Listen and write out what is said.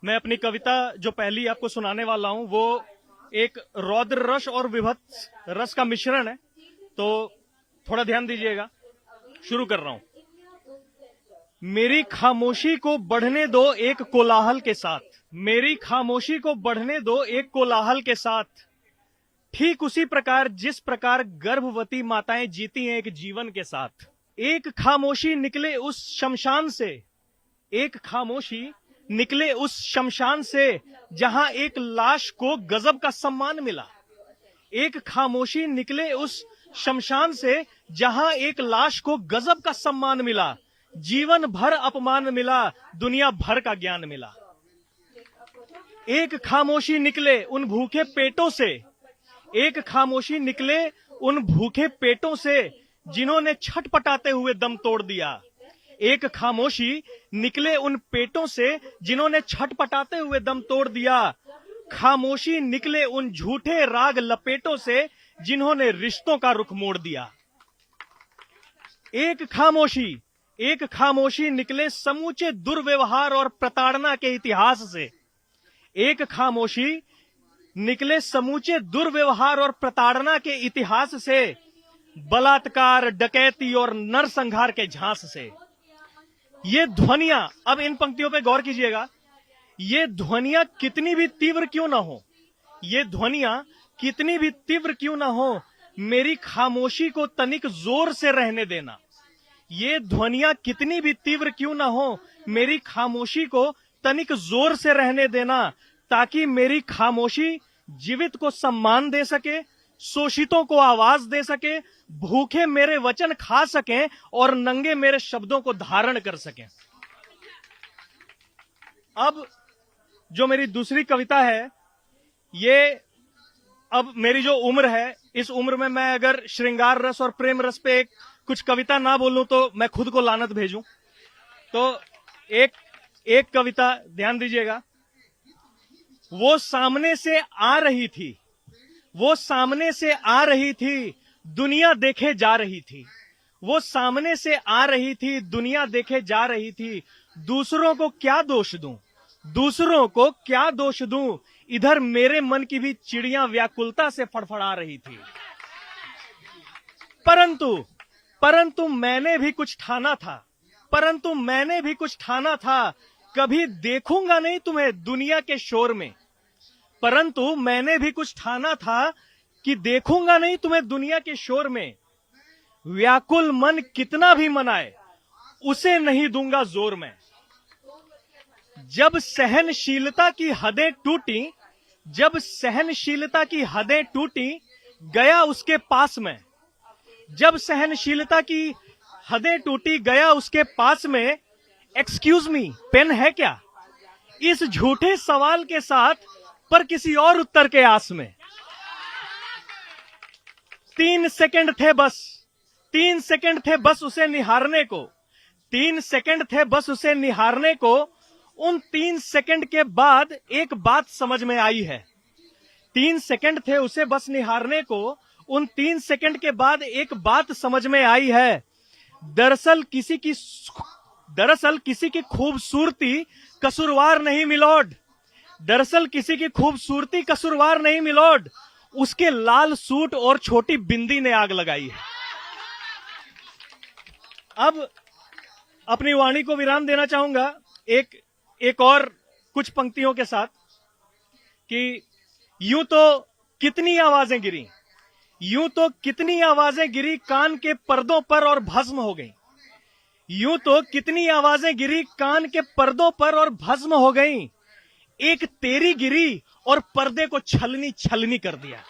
मैं अपनी कविता जो पहली आपको सुनाने वाला हूं वो एक रौद्र रस और विभत्स रस का मिश्रण है, तो थोड़ा ध्यान दीजिएगा। शुरू कर रहा हूं। मेरी खामोशी को बढ़ने दो एक कोलाहल के साथ, मेरी खामोशी को बढ़ने दो एक कोलाहल के साथ, ठीक उसी प्रकार जिस प्रकार गर्भवती माताएं जीती हैं एक जीवन के साथ। एक खामोशी निकले उस शमशान से, एक खामोशी निकले उस शमशान से जहां एक लाश को गजब का सम्मान मिला। एक खामोशी निकले उस शमशान से जहां एक लाश को गजब का सम्मान मिला। जीवन भर अपमान मिला, दुनिया भर का ज्ञान मिला। एक खामोशी निकले उन भूखे पेटों से, एक खामोशी निकले उन भूखे पेटों से जिन्होंने छटपटाते हुए दम तोड़ दिया। एक खामोशी निकले उन पेटों से जिन्होंने छटपटाते हुए दम तोड़ दिया। खामोशी निकले उन झूठे राग लपेटों से जिन्होंने रिश्तों का रुख मोड़ दिया। एक खामोशी निकले समूचे दुर्व्यवहार और प्रताड़ना के इतिहास से। एक खामोशी निकले समूचे दुर्व्यवहार और प्रताड़ना के इतिहास से, बलात्कार, डकैती और नरसंहार के झांस से। ये ध्वनियां, अब इन पंक्तियों पे गौर कीजिएगा, ये ध्वनियां कितनी भी तीव्र क्यों ना हो, ये ध्वनियां कितनी भी तीव्र क्यों ना हो, मेरी खामोशी को तनिक जोर से रहने देना। ये ध्वनियां कितनी भी तीव्र क्यों ना हो, मेरी खामोशी को तनिक जोर से रहने देना, ताकि मेरी खामोशी जीवित को सम्मान दे सके, शोषितों को आवाज दे सके, भूखे मेरे वचन खा सकें और नंगे मेरे शब्दों को धारण कर सकें। अब जो मेरी दूसरी कविता है, ये अब मेरी जो उम्र है, इस उम्र में मैं अगर श्रृंगार रस और प्रेम रस पे कुछ कविता ना बोलूं तो मैं खुद को लानत भेजूं। तो एक कविता ध्यान दीजिएगा। वो सामने से आ रही थी, वो सामने से आ रही थी, दुनिया देखे जा रही थी। वो सामने से आ रही थी, दुनिया देखे जा रही थी। दूसरों को क्या दोष दूं, दूसरों को क्या दोष दूं, इधर मेरे मन की भी चिड़ियां व्याकुलता से फड़फड़ा रही थी। परंतु मैंने भी कुछ ठाना था, परंतु मैंने भी कुछ ठाना था, कभी देखूंगा नहीं तुम्हें दुनिया के शोर में। परंतु मैंने भी कुछ ठाना था कि देखूंगा नहीं तुम्हें दुनिया के शोर में। व्याकुल मन कितना भी मनाए, उसे नहीं दूंगा जोर में। जब सहनशीलता की हदें टूटी, जब सहनशीलता की हदें टूटी, गया उसके पास में। जब सहनशीलता की हदें टूटी, गया उसके पास में। एक्सक्यूज मी, पेन है क्या, इस झूठे सवाल के साथ, पर किसी और उत्तर के आस में। 3 सेकंड थे बस, 3 सेकंड थे बस उसे निहारने को, 3 सेकंड थे बस उसे निहारने को। उन 3 सेकंड के बाद एक बात समझ में आई है। 3 सेकंड थे उसे बस निहारने को, उन 3 सेकंड के बाद एक बात समझ में आई है। दरअसल किसी की खूबसूरती कसूरवार नहीं मिलोड, दरअसल किसी की खूबसूरती कसूरवार नहीं मिलोड, उसके लाल सूट और छोटी बिंदी ने आग लगाई है। अब अपनी वाणी को विराम देना चाहूंगा एक और कुछ पंक्तियों के साथ कि यूं तो कितनी आवाजें गिरी, यूं तो कितनी आवाजें गिरी कान के पर्दों पर और भस्म हो गई। यूं तो कितनी आवाजें गिरी कान के पर्दों पर और भस्म हो गई। एक तेरी गिरी और पर्दे को छलनी छलनी कर दिया।